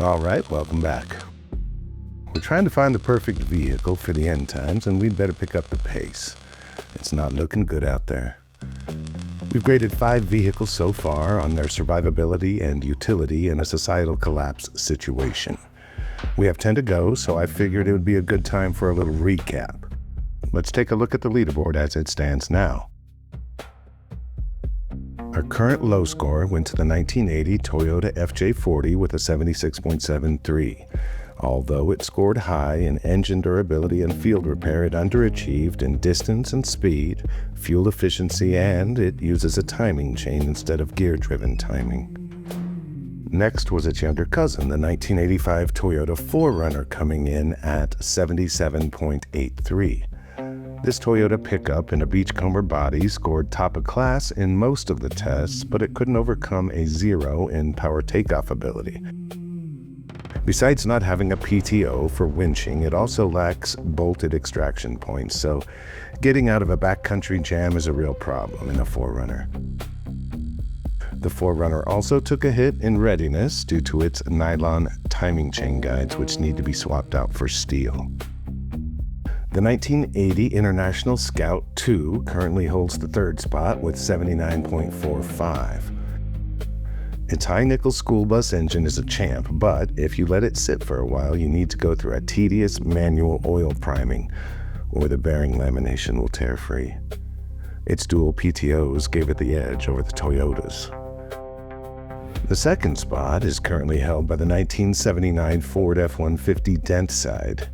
All right, welcome back. We're trying to find the perfect vehicle for the end times, and we'd better pick up the pace. It's not looking good out there. We've graded 5 vehicles so far on their survivability and utility in a societal collapse situation. We have 10 to go, so I figured it would be a good time for a little recap. Let's take a look at the leaderboard as it stands now. Our current low score went to the 1980 Toyota FJ40 with a 76.73. Although it scored high in engine durability and field repair, it underachieved in distance and speed, fuel efficiency, and it uses a timing chain instead of gear-driven timing. Next was its younger cousin, the 1985 Toyota 4Runner, coming in at 77.83. This Toyota pickup in a beachcomber body scored top of class in most of the tests, but it couldn't overcome a 0 in power takeoff ability. Besides not having a PTO for winching, it also lacks bolted extraction points, so getting out of a backcountry jam is a real problem in a 4Runner. The 4Runner also took a hit in readiness due to its nylon timing chain guides, which need to be swapped out for steel. The 1980 International Scout II currently holds the 3rd spot with 79.45. Its high-nickel school bus engine is a champ, but if you let it sit for a while, you need to go through a tedious manual oil priming, or the bearing lamination will tear free. Its dual PTOs gave it the edge over the Toyotas. The 2nd spot is currently held by the 1979 Ford F-150 Dentside,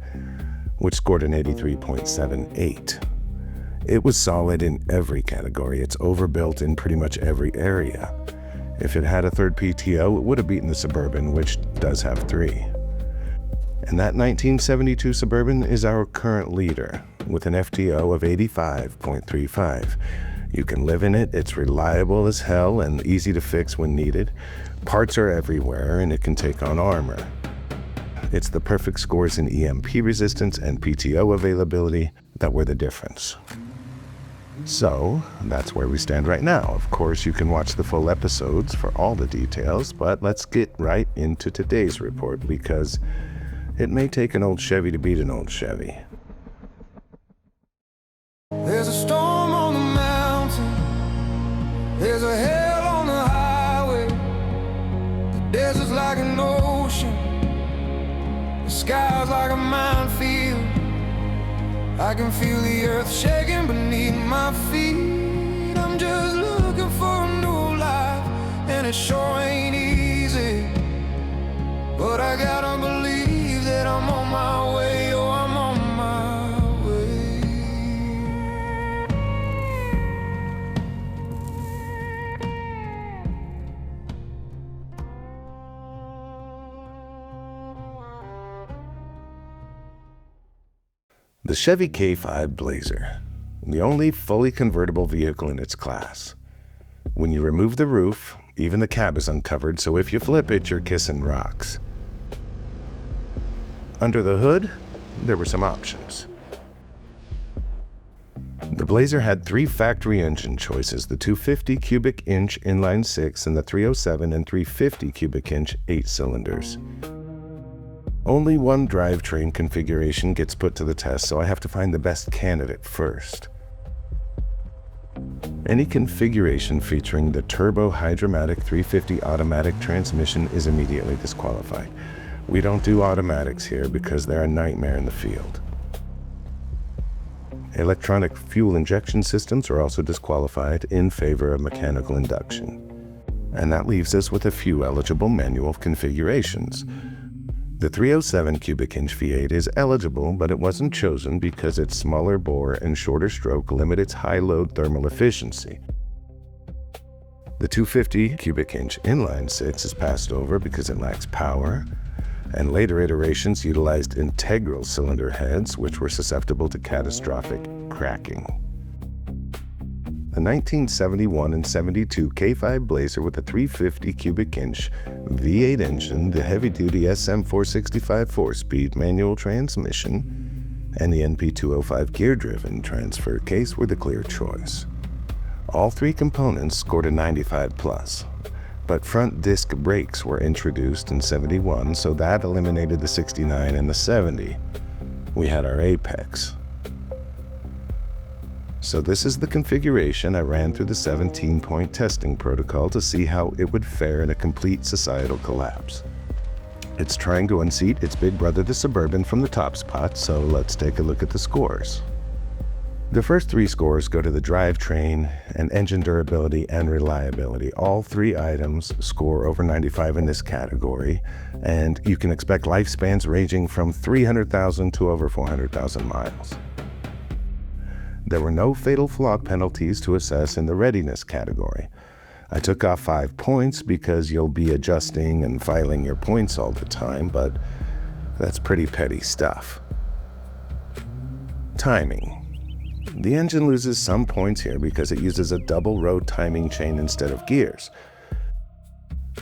which scored an 83.78. It was solid in every category. It's overbuilt in pretty much every area. If it had a 3rd PTO, it would have beaten the Suburban, which does have 3. And that 1972 Suburban is our current leader, with an FTO of 85.35. You can live in it, it's reliable as hell and easy to fix when needed. Parts are everywhere, and it can take on armor. It's the perfect scores in EMP resistance and PTO availability that were the difference. So, that's where we stand right now. Of course, you can watch the full episodes for all the details, but let's get right into today's report, because it may take an old Chevy to beat an old Chevy. There's a storm on the mountain, there's a hell on the highway, the desert's like an ocean, the sky's like a minefield. I can feel the earth shaking beneath my feet. I'm just looking for a new life, and it sure ain't easy, but I gotta believe that I'm on my way. Oh, I'm on my way. The Chevy K5 Blazer, the only fully convertible vehicle in its class. When you remove the roof, even the cab is uncovered, so if you flip it, you're kissing rocks. Under the hood, there were some options. The Blazer had 3 factory engine choices, the 250 cubic inch Inline-Six and the 307 and 350 cubic inch 8 cylinders. Only one drivetrain configuration gets put to the test, so I have to find the best candidate first. Any configuration featuring the turbo hydromatic 350 automatic transmission is immediately disqualified. We don't do automatics here because they're a nightmare in the field. Electronic fuel injection systems are also disqualified in favor of mechanical induction. And that leaves us with a few eligible manual configurations. The 307 cubic inch V8 is eligible, but it wasn't chosen because its smaller bore and shorter stroke limit its high load thermal efficiency. The 250 cubic inch Inline-Six is passed over because it lacks power, and later iterations utilized integral cylinder heads, which were susceptible to catastrophic cracking. The 1971 and 72 K5 Blazer with a 350 cubic inch V8 engine, the heavy-duty Sm465 4-speed manual transmission, and the NP205 gear-driven transfer case were the clear choice. All 3 components scored a 95+. but front disc brakes were introduced in 71, so that eliminated the 69 and the 70. We had our apex. So this is the configuration I ran through the 17-point testing protocol to see how it would fare in a complete societal collapse. It's trying to unseat its big brother, the Suburban, from the top spot, so let's take a look at the scores. The first 3 scores go to the drivetrain and engine durability and reliability. All 3 items score over 95 in this category, and you can expect lifespans ranging from 300,000 to over 400,000 miles. There were no fatal flaw penalties to assess in the readiness category. I took off 5 points because you'll be adjusting and filing your points all the time, but that's pretty petty stuff. Timing. The engine loses some points here because it uses a double row timing chain instead of gears.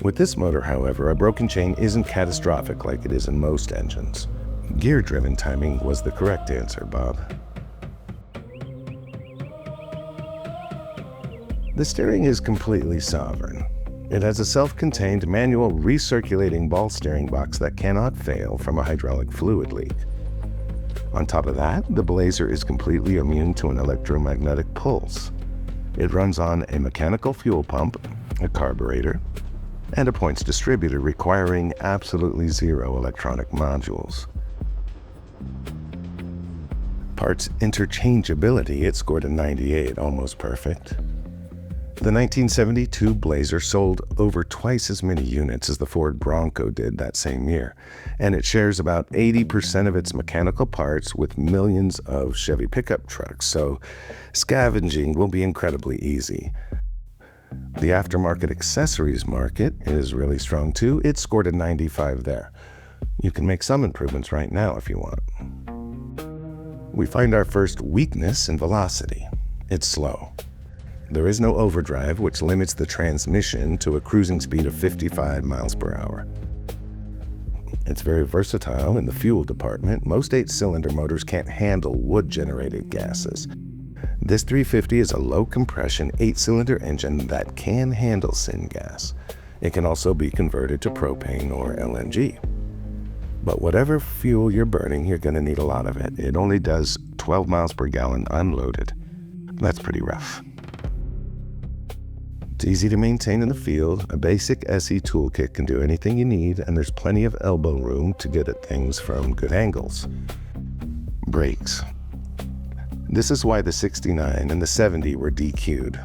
With this motor, however, a broken chain isn't catastrophic like it is in most engines. Gear-driven timing was the correct answer, Bob. The steering is completely sovereign. It has a self-contained manual recirculating ball steering box that cannot fail from a hydraulic fluid leak. On top of that, the Blazer is completely immune to an electromagnetic pulse. It runs on a mechanical fuel pump, a carburetor, and a points distributor requiring absolutely 0 electronic modules. Parts interchangeability, it scored a 98, almost perfect. The 1972 Blazer sold over twice as many units as the Ford Bronco did that same year, and it shares about 80% of its mechanical parts with millions of Chevy pickup trucks, so scavenging will be incredibly easy. The aftermarket accessories market is really strong too. It scored a 95 there. You can make some improvements right now if you want. We find our first weakness in velocity. It's slow. There is no overdrive, which limits the transmission to a cruising speed of 55 miles per hour. It's very versatile in the fuel department. Most 8-cylinder motors can't handle wood-generated gases. This 350 is a low-compression 8-cylinder engine that can handle syngas. It can also be converted to propane or LNG. But whatever fuel you're burning, you're going to need a lot of it. It only does 12 miles per gallon unloaded. That's pretty rough. It's easy to maintain in the field. A basic SE toolkit can do anything you need, and there's plenty of elbow room to get at things from good angles. Brakes. This is why the 69 and the 70 were DQ'd.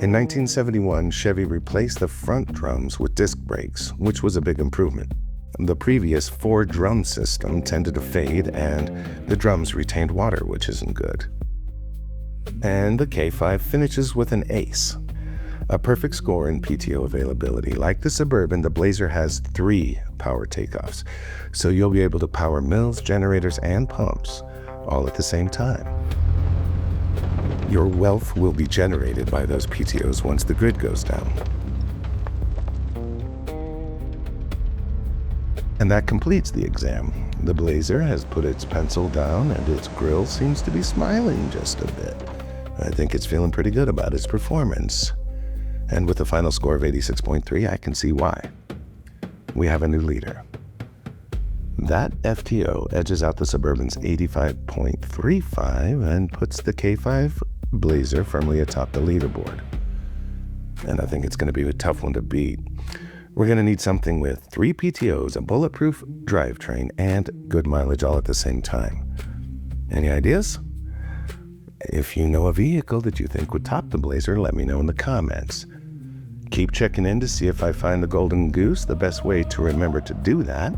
In 1971, Chevy replaced the front drums with disc brakes, which was a big improvement. The previous 4-drum system tended to fade, and the drums retained water, which isn't good. And the K5 finishes with an ace. A perfect score in PTO availability. Like the Suburban, the Blazer has 3 power takeoffs, so you'll be able to power mills, generators, and pumps all at the same time. Your wealth will be generated by those PTOs once the grid goes down. And that completes the exam. The Blazer has put its pencil down and its grille seems to be smiling just a bit. I think it's feeling pretty good about its performance. And with a final score of 86.3, I can see why. We have a new leader. That FTO edges out the Suburban's 85.35 and puts the K5 Blazer firmly atop the leaderboard. And I think it's going to be a tough one to beat. We're going to need something with 3 PTOs, a bulletproof drivetrain, and good mileage all at the same time. Any ideas? If you know a vehicle that you think would top the Blazer, let me know in the comments. Keep checking in to see if I find the golden goose. The best way to remember to do that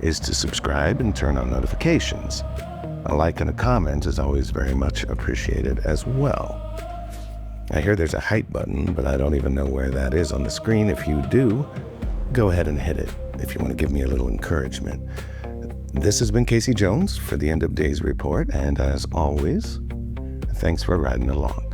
is to subscribe and turn on notifications. A like and a comment is always very much appreciated as well. I hear there's a hype button, but I don't even know where that is on the screen. If you do, go ahead and hit it if you want to give me a little encouragement. This has been Casey Jones for the End of Days Report, and as always, thanks for riding along.